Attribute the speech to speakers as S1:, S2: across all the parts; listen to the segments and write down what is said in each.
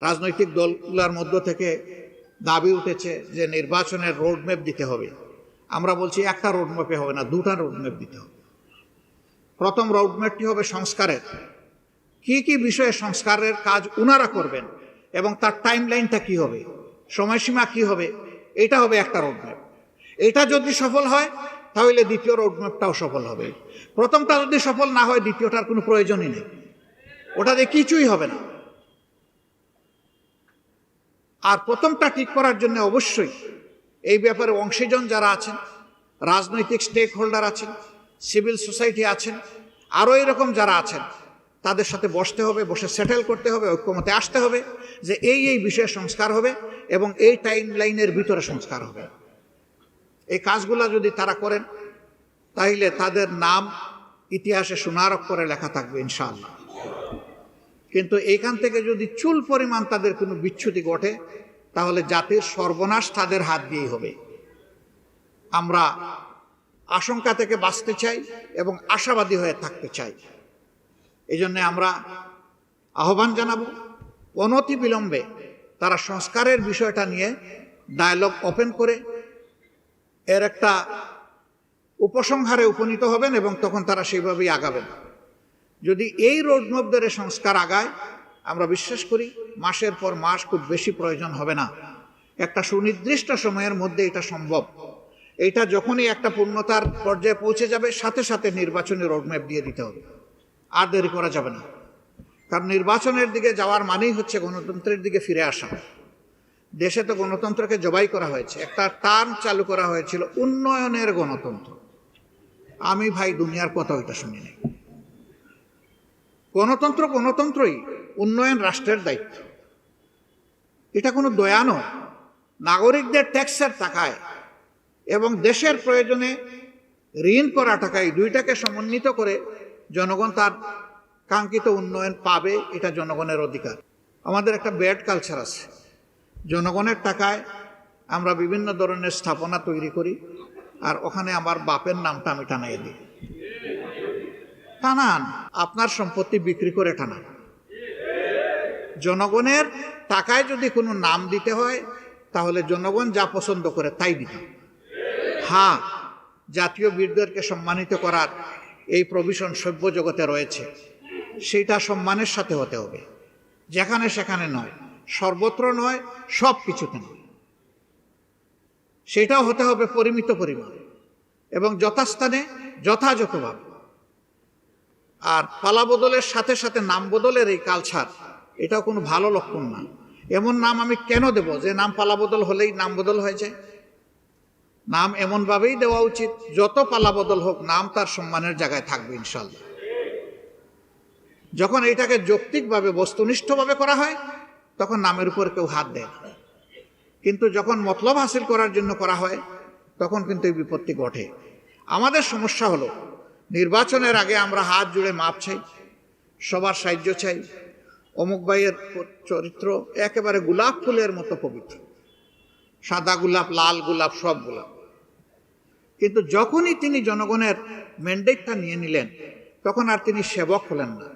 S1: রাজনৈতিক দলগুলোর মধ্য থেকে দাবি উঠেছে যে নির্বাচনের রোডম্যাপ দিতে হবে। আমরা বলছি একটা রোডম্যাপে হবে না, দুটা রোডম্যাপ দিতে হবে। প্রথম রোডম্যাপটি হবে সংস্কারের, কি কি বিষয়ে সংস্কারের কাজ উনারা করবেন এবং তার টাইম লাইনটা কী হবে, সময়সীমা কী হবে, এটা হবে একটা রোডম্যাপ। এটা যদি সফল হয় তাহলে দ্বিতীয় রোডম্যাপটাও সফল হবে। প্রথমটা যদি সফল না হয় দ্বিতীয়টার কোনো প্রয়োজনই নেই, ওটাতে কিছুই হবে না। আর প্রথমটা ঠিক করার জন্য অবশ্যই এই ব্যাপারে অংশীজন যারা আছেন, রাজনৈতিক স্টেক হোল্ডার আছেন, সিভিল সোসাইটি আছেন, আরও এরকম যারা আছেন, তাদের সাথে বসতে হবে, বসে সেটেল করতে হবে, ঐক্যমতে আসতে হবে যে এই বিষয়ে সংস্কার হবে এবং এই টাইম লাইনের ভিতরে সংস্কার হবে। এই কাজগুলো যদি তারা করেন তাহলে তাদের নাম ইতিহাসে সোনার অক্ষরে লেখা থাকবে ইনশাআল্লাহ। কিন্তু এইখান থেকে যদি চুল পরিমাণ তাদের কোনো বিচ্যুতি ঘটে তাহলে জাতির সর্বনাশ তাদের হাত দিয়েই হবে। আমরা আশঙ্কা থেকে বাঁচতে চাই এবং আশাবাদী হয়ে থাকতে চাই। এই জন্যে আমরা আহ্বান জানাব অনতি বিলম্বে তারা সংস্কারের বিষয়টা নিয়ে ডায়ালগ ওপেন করে এর একটা উপসংহারে উপনীত হবেন এবং তখন তারা সেইভাবেই আগাবেন। যদি এই রোডম্যাপ ধরে সংস্কার আগায়, আমরা বিশ্বাস করি মাসের পর মাস খুব বেশি প্রয়োজন হবে না, একটা সুনির্দিষ্ট সময়ের মধ্যে এটা সম্ভব। এটা যখনই একটা পূর্ণতার পর্যায়ে পৌঁছে যাবে সাথে সাথে নির্বাচনী রোডম্যাপ দিয়ে দিতে হবে, আর দেরি করা যাবে না। কারণ নির্বাচনের দিকে যাওয়ার মানেই হচ্ছে গণতন্ত্রের দিকে ফিরে আসা। দেশে তো গণতন্ত্রকে জবাই করা হয়েছে, একটা টার্ম চালু করা হয়েছিল উন্নয়নের গণতন্ত্র। আমি ভাই দুনিয়ার কথা ওইটা শুনিনি। গণতন্ত্র গণতন্ত্রই, উন্নয়ন রাষ্ট্রের দায়িত্ব। এটা কোনো দয়া নয়। নাগরিকদের ট্যাক্সের টাকায় এবং দেশের প্রয়োজনে ঋণ করা টাকায় দুইটাকে সমন্বিত করে জনগণ তার কাঙ্ক্ষিত উন্নয়ন পাবে, এটা জনগণের অধিকার। আমাদের একটা ব্যাড কালচার আছে, জনগণের টাকায় আমরা বিভিন্ন ধরনের স্থাপনা তৈরি করি আর ওখানে আমার বাপের নামটা আমি টানাই দিই। টানান, আপনার সম্পত্তি বিক্রি করে টানান। জনগণের টাকায় যদি কোনো নাম দিতে হয় তাহলে জনগণ যা পছন্দ করে তাই দিতে। হ্যাঁ, জাতীয় বীরদেরকে সম্মানিত করার এই প্রভিশন সভ্য জগতে রয়েছে, সেইটা সম্মানের সাথে হতে হবে, যেখানে সেখানে নয়, সর্বত্র নয়, সব কিছুতে নয়। সেটাও হতে হবে পরিমিত পরিমাণ এবং যথাস্থানে যথাযথভাবে। আর পালা বদলের সাথে সাথে নাম বদলের এই কালচার, এটাও কোনো ভালো লক্ষণ না। এমন নাম আমি কেন দেব যে নাম পালা বদল হলেই নাম বদল হয়ে যায়? নাম এমনভাবেই দেওয়া উচিত যত পালা বদল হোক নাম তার সম্মানের জায়গায় থাকবে ইনশাল্লাহ। যখন এইটাকে যৌক্তিকভাবে বস্তুনিষ্ঠভাবে করা হয় তখন নামের উপর কেউ হাত দেয় না। কিন্তু যখন মতলব হাসিল করার জন্য করা হয় তখন কিন্তু এই বিপত্তি ঘটে। আমাদের সমস্যা হলো নির্বাচনের আগে আমরা হাত জুড়ে মাপ চাই, সবার সাহায্য চাই। অমুক ভাইয়ের চরিত্র একেবারে গোলাপ ফুলের মতো পবিত্র, সাদা গোলাপ, লাল গোলাপ, সব গোলাপ। কিন্তু যখনই তিনি জনগণের ম্যান্ডেটটা নিয়ে নিলেন তখন আর তিনি সেবক হলেন না।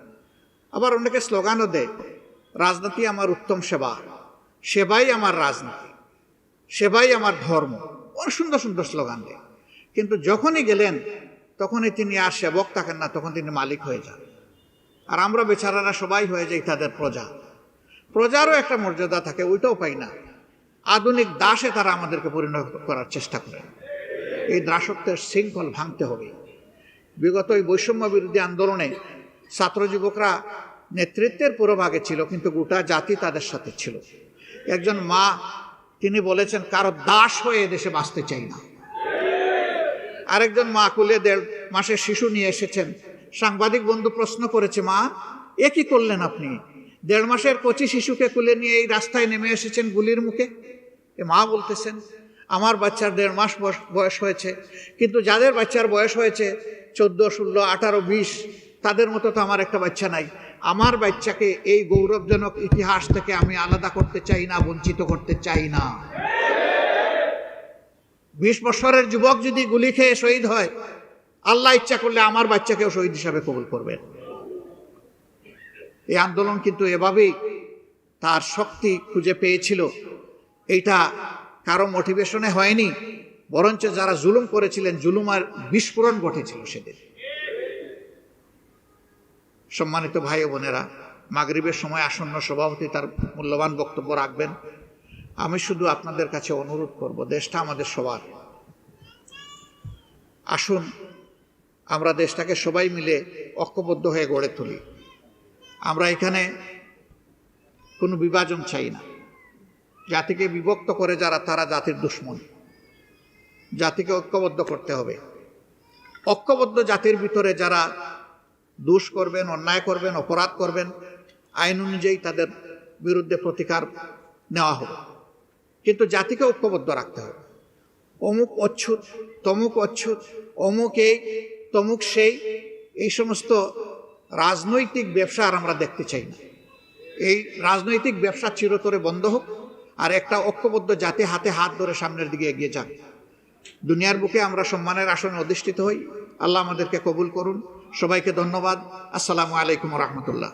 S1: আবার অনেকে স্লোগানও দেয়, রাজনীতি আমার উত্তম সেবা, সেবাই আমার রাজনীতি, সেবাই আমার ধর্ম। অনেক সুন্দর সুন্দর স্লোগান দেয়। কিন্তু যখনই গেলেন তখনই তিনি আর সেবক থাকেন না, তখন তিনি মালিক হয়ে যান। আর আমরা বেচারারা সবাই হয়ে যাই তাদের প্রজা। প্রজারও একটা মর্যাদা থাকে, ওইটাও পাই না। আধুনিক দাসে তারা আমাদেরকে পরিণত করার চেষ্টা করেন। এই দাসত্বের শৃঙ্খল ভাঙতে হবে। বিগত এই বৈষম্য বিরোধী আন্দোলনে ছাত্র যুবকরা নেতৃত্বের পুরোভাগে ছিল, কিন্তু গোটা জাতি তাদের সাথে ছিল। একজন মা তিনি বলেছেন, কারো দাস হয়ে দেশে বাঁচতে চাই না। আরেকজন মা কুলে 1.5 মাসের শিশু নিয়ে এসেছেন। সাংবাদিক বন্ধু প্রশ্ন করেছে, মা এ কি করলেন আপনি? 1.5 মাসের কচি শিশুকে কুলে নিয়ে এই রাস্তায় নেমে এসেছেন গুলির মুখে। এ মা বলতেছেন, আমার বাচ্চার 1.5 মাস বয়স হয়েছে, কিন্তু যাদের বাচ্চার বয়স হয়েছে 14, 16, 18, 20, তাদের মতো তো আমার একটা বাচ্চা নাই। আমার বাচ্চাকে এই গৌরবজনক ইতিহাস থেকে আমি আলাদা করতে চাই না, বঞ্চিত করতে চাই না। 20 বছরের যুবক যদি গুলি খেয়ে শহীদ হয়, আল্লাহ ইচ্ছা করলে আমার বাচ্চাকেও শহীদ হিসাবে কবুল করবেন। এই আন্দোলন কিন্তু এভাবেই তার শক্তি খুঁজে পেয়েছিল, এইটা কারো মোটিভেশনে হয়নি, বরঞ্চ যারা জুলুম করেছিলেন জুলুমার বিস্ফোরণ ঘটেছিল সেদিন। সম্মানিত ভাই ও বোনেরা, মাগরিবের সময় আসন্ন, সভাপতি তার মূল্যবান বক্তব্য রাখবেন। আমি শুধু আপনাদের কাছে অনুরোধ করব, দেশটা আমাদের সবার, আসুন আমরা দেশটাকে সবাই মিলে ঐক্যবদ্ধ হয়ে গড়ে তুলি। আমরা এখানে কোনো বিভাজন চাই না। জাতিকে বিভক্ত করে যারা, তারা জাতির দুশ্মন। জাতিকে ঐক্যবদ্ধ করতে হবে। ঐক্যবদ্ধ জাতির ভিতরে যারা দোষ করবেন, অন্যায় করবেন, অপরাধ করবেন, আইন অনুযায়ী তাদের বিরুদ্ধে প্রতিকার নেওয়া হবে, কিন্তু জাতিকে ঐক্যবদ্ধ রাখতে হবে। অমুক অচ্ছুত, তমুক অচ্ছুত, অমুক এই, তমুক সেই, এই সমস্ত রাজনৈতিক ব্যবসা আর আমরা দেখতে চাই না। এই রাজনৈতিক ব্যবসা চিরতরে বন্ধ হোক, আর একটা ঐক্যবদ্ধ জাতি হাতে হাত ধরে সামনের দিকে এগিয়ে যান। দুনিয়ার বুকে আমরা সম্মানের আসনে অধিষ্ঠিত হই। আল্লাহ আমাদেরকে কবুল করুন। সবাইকে ধন্যবাদ। আসসালামু আলাইকুম ওয়া রাহমাতুল্লাহ।